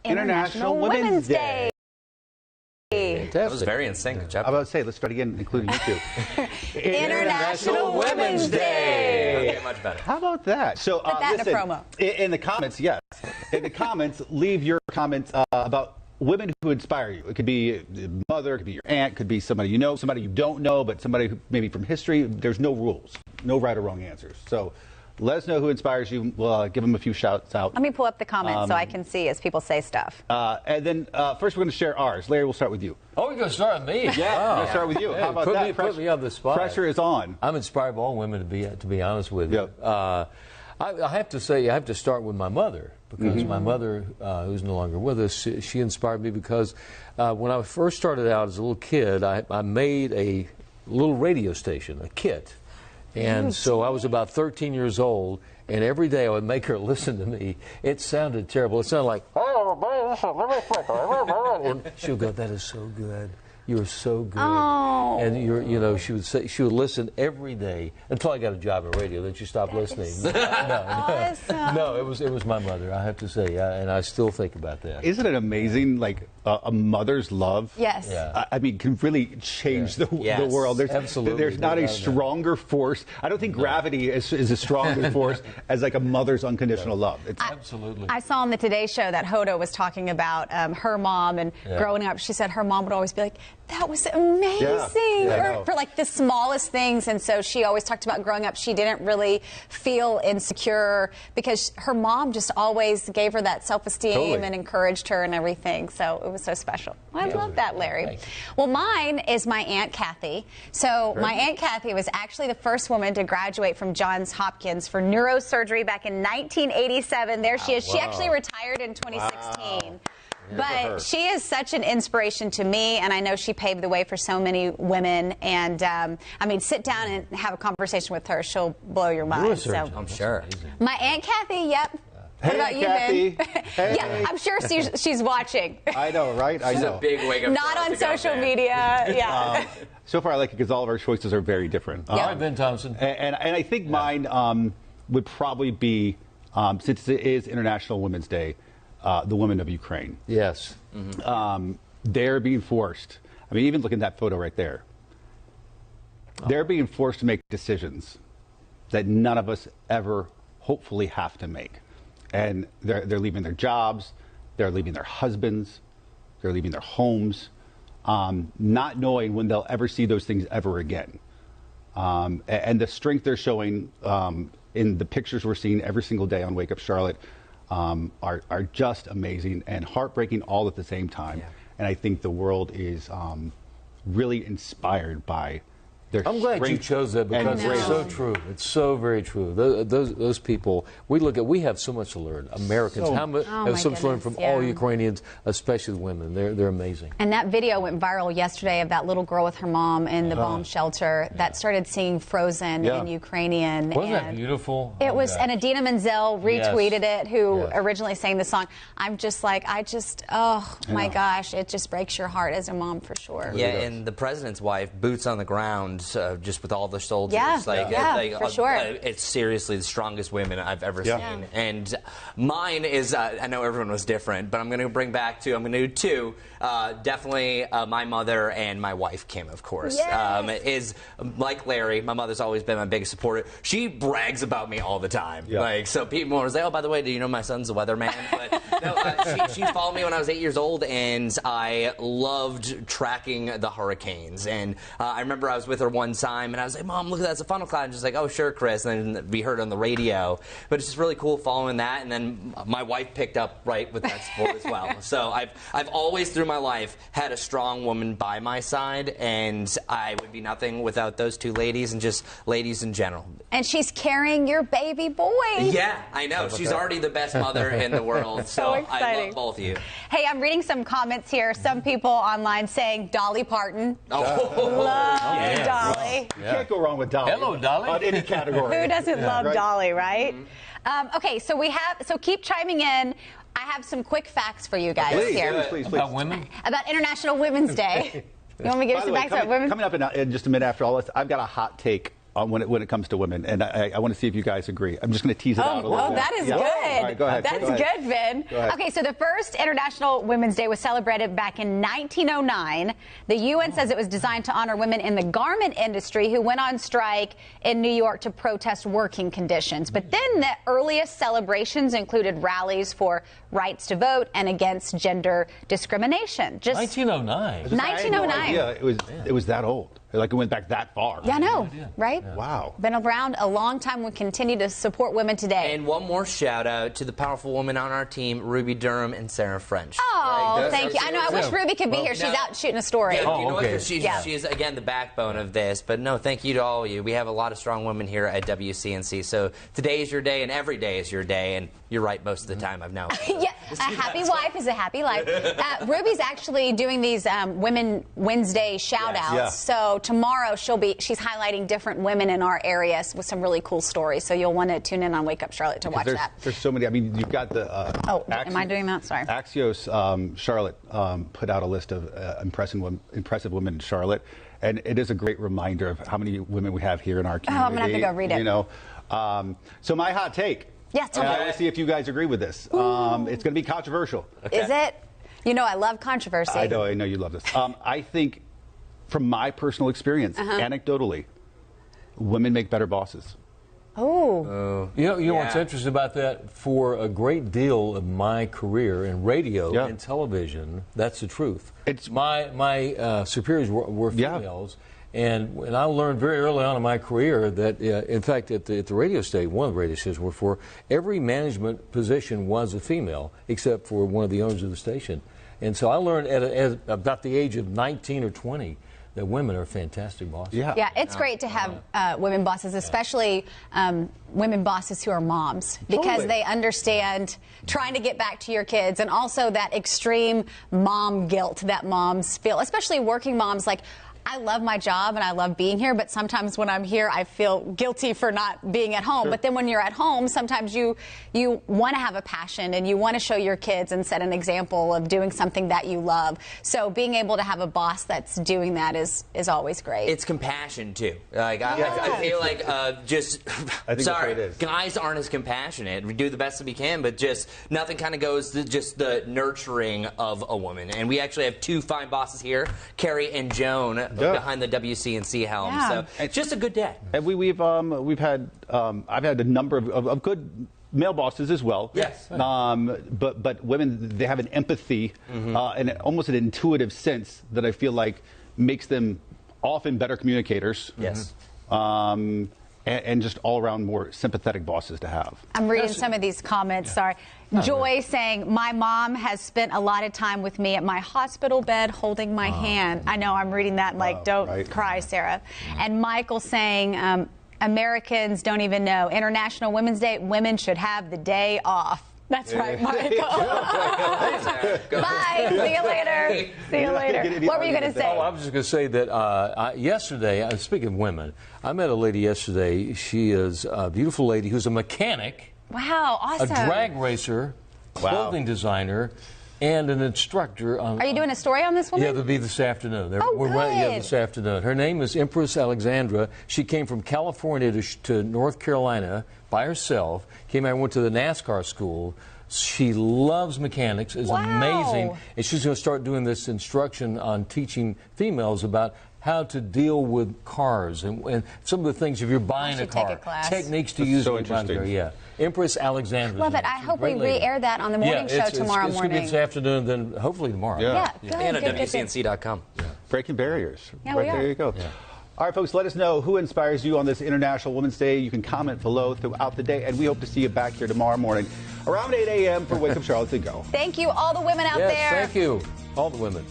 International Women's Day. That was very in sync. I'm about to say, let's start again, including you two. International Women's Day. Okay, much better. How about that? So, Put that listen, in a promo. In the comments, yes. In the comments, leave your comments about women who inspire you. It could be a mother, it could be your aunt, it could be somebody you know, somebody you don't know, but somebody who, maybe from history. There's no rules, no right or wrong answers. So let us know who inspires you. We'll give them a few shouts out. Let me pull up the comments so I can see as people say stuff. And then first we're going to share ours. Larry, we'll start with you. Oh, you're going to start with me? Yeah, we're going to start with you. Hey, How about that? Put me on the spot. Pressure is on. I'm inspired by all women, to be honest with you. Yep. I have to say, I have to start with my mother, because my mother, who's no longer with us, she inspired me because when I first started out as a little kid, I made a little radio station, a kit. And so I was about 13 years old, and every day I would make her listen to me. It sounded terrible. It sounded like, and she would go, "That is so good. You're so good." Oh. And she would say, she would listen every day until I got a job in radio. Then she stopped listening. No, it was my mother. I have to say, and I still think about that. Isn't it amazing? Like a mother's love. Yes. Yeah. I mean, can really change the world. Absolutely. There's not a stronger force. I don't think gravity is a stronger force as like a mother's unconditional love. It's Absolutely. I saw on the Today Show that Hoda was talking about her mom and growing up. She said her mom would always be like, "That was amazing," for like the smallest things. And so she always talked about growing up. She didn't really feel insecure because her mom just always gave her that self-esteem and encouraged her and everything. So it was so special. Well, I love that, Larry. Well, mine is my Aunt Kathy. So my Aunt Kathy was actually the first woman to graduate from Johns Hopkins for neurosurgery back in 1987. There she is. She actually retired in 2016. But she is such an inspiration to me, and I know she paved the way for so many women. And I mean, sit down and have a conversation with her; she'll blow your mind. So I'm sure. my Aunt Kathy, yep. Hey, What about you, Kathy. Ben? Hey. Yeah, I'm sure she's watching. I know, right? I She's know. a big wake up. Not on social media. Yeah. So far, I like it because all of our choices are very different. All right, Ben Thompson. And I think mine would probably be, since it is International Women's Day, the women of Ukraine. Yes. They're being forced. I mean, even look at that photo right there. They're being forced to make decisions that none of us ever hopefully have to make. And they're leaving their jobs, they're leaving their husbands, they're leaving their homes, not knowing when they'll ever see those things ever again. And the strength they're showing in the pictures we're seeing every single day on Wake Up Charlotte are just amazing and heartbreaking all at the same time. And I think the world is really inspired by their I'm glad you chose that because it's so true. It's so very true. Those people, we have so much to learn. Americans have so much to learn from all Ukrainians, especially the women. They're amazing. And that video went viral yesterday of that little girl with her mom in the bomb shelter that started singing Frozen in Ukrainian. Wasn't that beautiful? It was, and Adina Menzel retweeted it, who originally sang the song. I'm just like, oh my gosh, it just breaks your heart as a mom for sure. Yeah, and the president's wife, boots on the ground, just with all the soldiers. For sure. It's seriously the strongest women I've ever seen. And mine is, I know everyone was different, but I'm going to do two. Definitely my mother and my wife, Kim, of course. Is like Larry, my mother's always been my biggest supporter. She brags about me all the time. Like, so people will say, "Oh, by the way, do you know my son's a weatherman?" But no, she followed me when I was 8 years old, and I loved tracking the hurricanes. And I remember I was with her one time, and I was like, "Mom, look at that, it's a funnel cloud." And she's like, "Oh, sure, Chris." And then we heard it on the radio. But it's just really cool following that. And then my wife picked up right with that sport as well. So I've always, through my life, had a strong woman by my side, and I would be nothing without those two ladies and just ladies in general. And she's carrying your baby boy. Yeah, I know. She's already the best mother in the world. So I love both of you. Hey, I'm reading some comments here. Some people online saying Dolly Parton. Love Dolly. You can't go wrong with Dolly. Hello, Dolly. On any category. Who doesn't love Dolly, right? Okay, so keep chiming in. I have some quick facts for you guys here. Please. About women? About International Women's Day. You want me to give you some facts about women? Coming up in just a minute after all this, I've got a hot take when it comes to women, and I want to see if you guys agree. I'm just going to tease it out a little bit. That is good. All right, go ahead. That's good, Vin. Okay, so the first International Women's Day was celebrated back in 1909. The UN says it was designed to honor women in the garment industry who went on strike in New York to protest working conditions. But then the earliest celebrations included rallies for rights to vote and against gender discrimination. Just 1909. 1909. Yeah, it was that old. Like it went back that far. Yeah, I know, right? Yeah. Wow. Been around a long time. We continue to support women today. And one more shout out to the powerful women on our team, Ruby Durham and Sarah French. Oh, thank you. I know. I wish Ruby could be here. She's out shooting a story. Yeah, you know okay. what? She's again the backbone of this. But no, thank you to all of you. We have a lot of strong women here at WCNC. So today is your day, and every day is your day. And you're right most of the time. I've now. Yeah, a happy wife is a happy life. Ruby's actually doing these Women Wednesday shout-outs. Yeah. So tomorrow she's highlighting different women in our area with some really cool stories. So you'll want to tune in on Wake Up Charlotte to watch that. There's so many. I mean, you've got the. Am I doing that? Sorry. Axios Charlotte put out a list of impressive women in Charlotte, and it is a great reminder of how many women we have here in our community. I'm gonna have to go read it. You know, so my hot take. Yes, tell me. I want to see if you guys agree with this. It's going to be controversial. Okay. Is it? You know, I love controversy. I know you love this. I think, from my personal experience, anecdotally, women make better bosses. Oh. You know what's interesting about that? For a great deal of my career in radio and television, that's the truth. It's my superiors were females, and I learned very early on in my career that, in fact, at the radio station, one of the radio stations were for every management position was a female, except for one of the owners of the station. And so I learned at about the age of 19 or 20 that women are fantastic bosses. Yeah, it's great to have women bosses, especially women bosses who are moms, because they understand trying to get back to your kids, and also that extreme mom guilt that moms feel, especially working moms. Like, I love my job and I love being here, but sometimes when I'm here, I feel guilty for not being at home. But then when you're at home, sometimes you want to have a passion and you want to show your kids and set an example of doing something that you love. So being able to have a boss that's doing that is always great. It's compassion too. Like I feel like I think that's what it is. Guys aren't as compassionate. We do the best that we can, but just nothing kind of goes to just the nurturing of a woman. And we actually have two fine bosses here, Carrie and Joan, behind the WCNC helm. Yeah. So it's just a good day. And we've had I've had a number of good male bosses as well. Yes. But women, they have an empathy and almost an intuitive sense that I feel like makes them often better communicators. Yes. And just all around more sympathetic bosses to have. I'm reading some of these comments. Sorry. Joy saying, my mom has spent a lot of time with me at my hospital bed holding my hand. I know, I'm reading that and like, don't cry, Sarah. And Michael saying, Americans don't even know. International Women's Day, women should have the day off. That's right, Michael. Bye. See you later. See you later. What were you going to say? Oh, I was just going to say that yesterday, speaking of women, I met a lady yesterday. She is a beautiful lady who's a mechanic. Wow, awesome. A drag racer, clothing designer, and an instructor. Are you doing a story on this woman? Yeah, it'll be this afternoon. Good. Yeah, this afternoon. Her name is Empress Alexandra. She came from California to North Carolina by herself. Came out and went to the NASCAR school. She loves mechanics. It's amazing. And she's going to start doing this instruction on teaching females about how to deal with cars and some of the things if you're buying a car, techniques to use in a car. Yeah, Empress Alexandra. Love it. I hope we re-air that on the morning show tomorrow morning. It's this afternoon, then hopefully tomorrow. Yeah, good. And at WCNC.com. Breaking barriers. Yeah, right we are. there you go. Yeah. All right, folks, let us know who inspires you on this International Women's Day. You can comment below throughout the day, and we hope to see you back here tomorrow morning around 8 a.m. for Wake Up Charlotte to go. Thank you, all the women out there. Thank you, all the women.